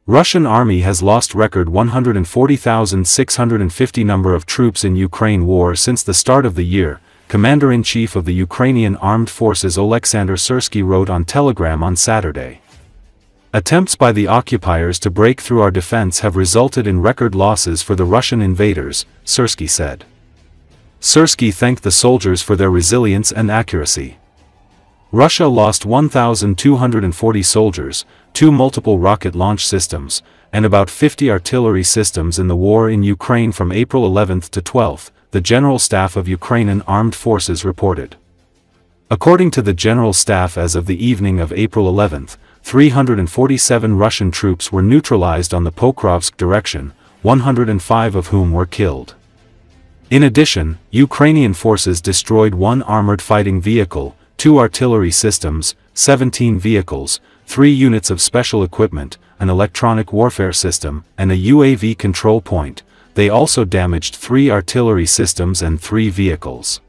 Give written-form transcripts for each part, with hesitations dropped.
Russian army has lost record 140,650 number of troops in Ukraine war since the start of the year, Commander-in-Chief of the Ukrainian Armed Forces Oleksandr Syrsky wrote on Telegram on Saturday. Attempts by the occupiers to break through our defense have resulted in record losses for the Russian invaders, Syrsky said. Syrsky thanked the soldiers for their resilience and accuracy. Russia lost 1,240 soldiers, 2 multiple rocket launch systems, and about 50 artillery systems in the war in Ukraine from April 11 to 12, the General Staff of Ukrainian Armed Forces reported. According to the General Staff, as of the evening of April 11, 347 Russian troops were neutralized on the Pokrovsk direction, 105 of whom were killed. In addition, Ukrainian forces destroyed 1 armored fighting vehicle, 2 artillery systems, 17 vehicles, 3 units of special equipment, an electronic warfare system, and a UAV control point. They also damaged 3 artillery systems and 3 vehicles.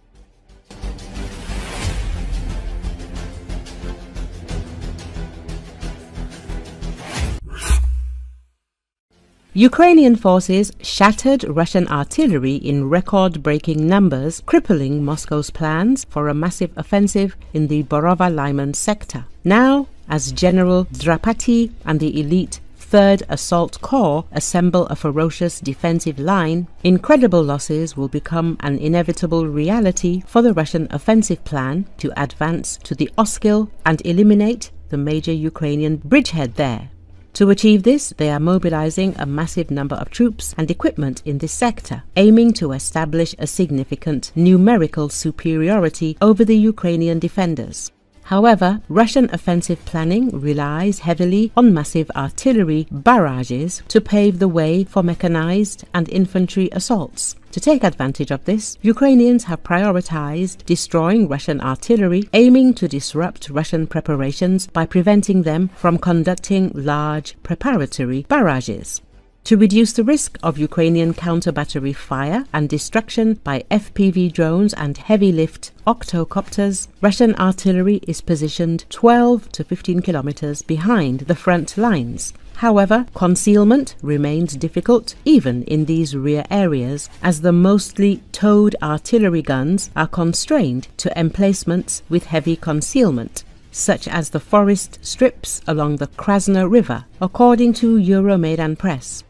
Ukrainian forces shattered Russian artillery in record-breaking numbers, crippling Moscow's plans for a massive offensive in the Borova-Lyman sector. Now, as General Drapati and the elite 3rd Assault Corps assemble a ferocious defensive line, incredible losses will become an inevitable reality for the Russian offensive plan to advance to the Oskil and eliminate the major Ukrainian bridgehead there. To achieve this, they are mobilizing a massive number of troops and equipment in this sector, aiming to establish a significant numerical superiority over the Ukrainian defenders. However, Russian offensive planning relies heavily on massive artillery barrages to pave the way for mechanized and infantry assaults. To take advantage of this, Ukrainians have prioritized destroying Russian artillery, aiming to disrupt Russian preparations by preventing them from conducting large preparatory barrages. To reduce the risk of Ukrainian counter-battery fire and destruction by FPV drones and heavy-lift octocopters, Russian artillery is positioned 12 to 15 kilometers behind the front lines. However, concealment remains difficult even in these rear areas, as the mostly towed artillery guns are constrained to emplacements with heavy concealment, such as the forest strips along the Krasna River, according to Euromaidan Press.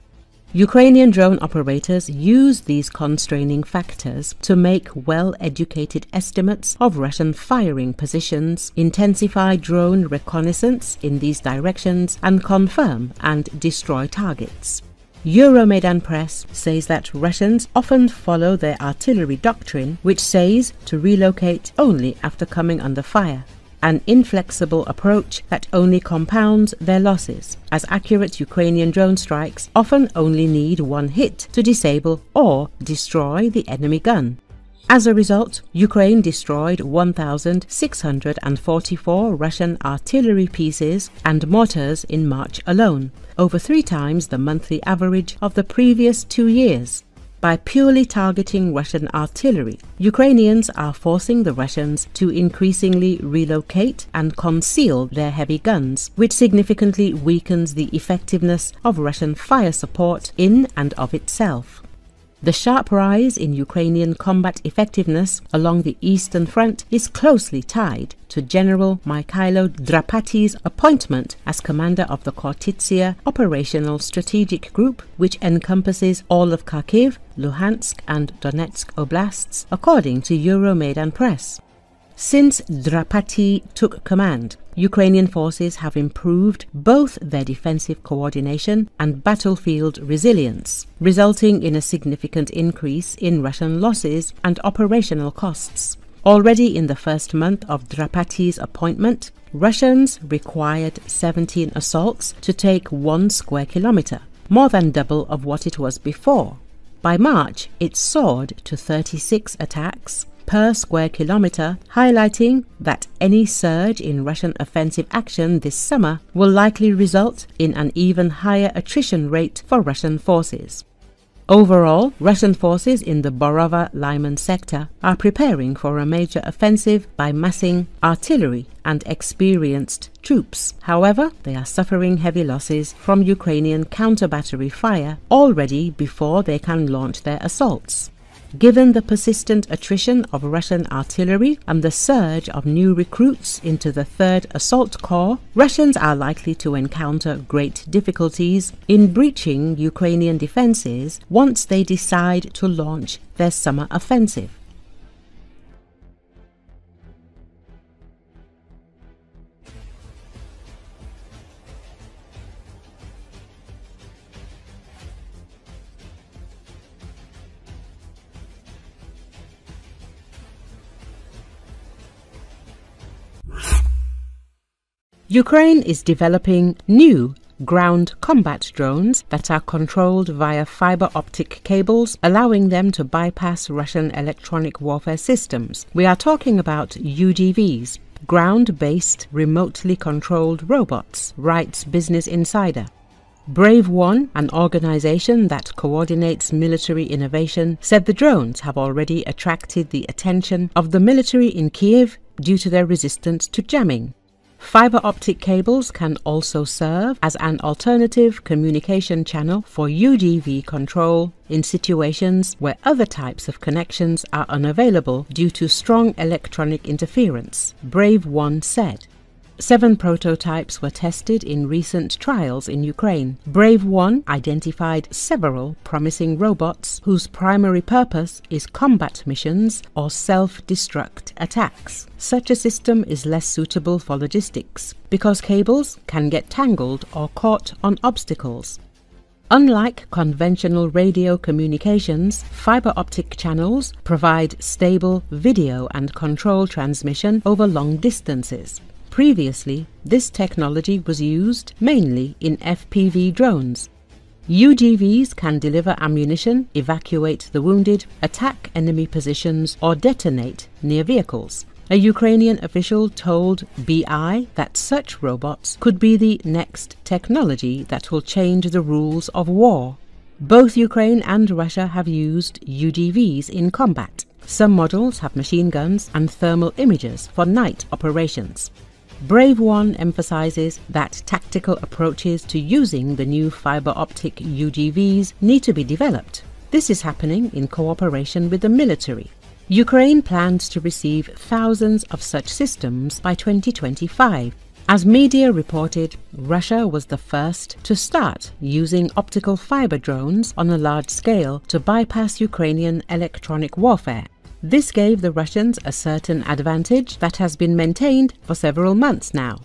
Ukrainian drone operators use these constraining factors to make well-educated estimates of Russian firing positions, intensify drone reconnaissance in these directions, and confirm and destroy targets. Euromaidan Press says that Russians often follow their artillery doctrine, which says to relocate only after coming under fire, an inflexible approach that only compounds their losses, as accurate Ukrainian drone strikes often only need 1 hit to disable or destroy the enemy gun. As a result, Ukraine destroyed 1,644 Russian artillery pieces and mortars in March alone, over 3 times the monthly average of the previous 2 years. By purely targeting Russian artillery, Ukrainians are forcing the Russians to increasingly relocate and conceal their heavy guns, which significantly weakens the effectiveness of Russian fire support in and of itself. The sharp rise in Ukrainian combat effectiveness along the Eastern Front is closely tied to General Mikhailo Drapati's appointment as commander of the Khortytsia Operational Strategic Group, which encompasses all of Kharkiv, Luhansk and Donetsk oblasts, according to Euromaidan Press. Since Drapati took command, Ukrainian forces have improved both their defensive coordination and battlefield resilience, resulting in a significant increase in Russian losses and operational costs. Already in the first month of Drapati's appointment, Russians required 17 assaults to take 1 square kilometer, more than double of what it was before. By March, it soared to 36 attacks per square kilometer, highlighting that any surge in Russian offensive action this summer will likely result in an even higher attrition rate for Russian forces. Overall, Russian forces in the Borova-Lyman sector are preparing for a major offensive by massing artillery and experienced troops. However, they are suffering heavy losses from Ukrainian counter-battery fire already before they can launch their assaults. Given the persistent attrition of Russian artillery and the surge of new recruits into the 3rd Assault Corps, Russians are likely to encounter great difficulties in breaching Ukrainian defenses once they decide to launch their summer offensive. Ukraine is developing new ground combat drones that are controlled via fiber optic cables, allowing them to bypass Russian electronic warfare systems. We are talking about UGVs, ground-based remotely controlled robots, writes Business Insider. Brave One, an organization that coordinates military innovation, said the drones have already attracted the attention of the military in Kiev due to their resistance to jamming. Fiber optic cables can also serve as an alternative communication channel for UGV control in situations where other types of connections are unavailable due to strong electronic interference, Brave One said. 7 prototypes were tested in recent trials in Ukraine. Brave One identified several promising robots whose primary purpose is combat missions or self-destruct attacks. Such a system is less suitable for logistics because cables can get tangled or caught on obstacles. Unlike conventional radio communications, fiber optic channels provide stable video and control transmission over long distances. Previously, this technology was used mainly in FPV drones. UGVs can deliver ammunition, evacuate the wounded, attack enemy positions, or detonate near vehicles. A Ukrainian official told BI that such robots could be the next technology that will change the rules of war. Both Ukraine and Russia have used UGVs in combat. Some models have machine guns and thermal imagers for night operations. Brave One emphasizes that tactical approaches to using the new fiber optic UGVs need to be developed. This is happening in cooperation with the military. Ukraine plans to receive thousands of such systems by 2025. As media reported, Russia was the first to start using optical fiber drones on a large scale to bypass Ukrainian electronic warfare. This gave the Russians a certain advantage that has been maintained for several months now.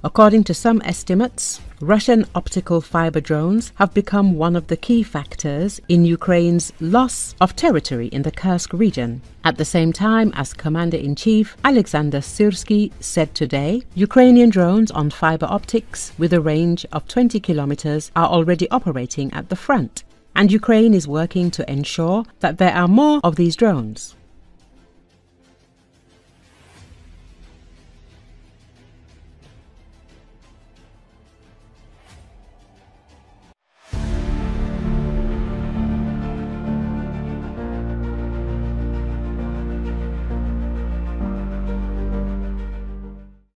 According to some estimates, Russian optical fiber drones have become one of the key factors in Ukraine's loss of territory in the Kursk region. At the same time as Commander-in-Chief Alexander Syrsky said today, Ukrainian drones on fiber optics with a range of 20 kilometers are already operating at the front, and Ukraine is working to ensure that there are more of these drones.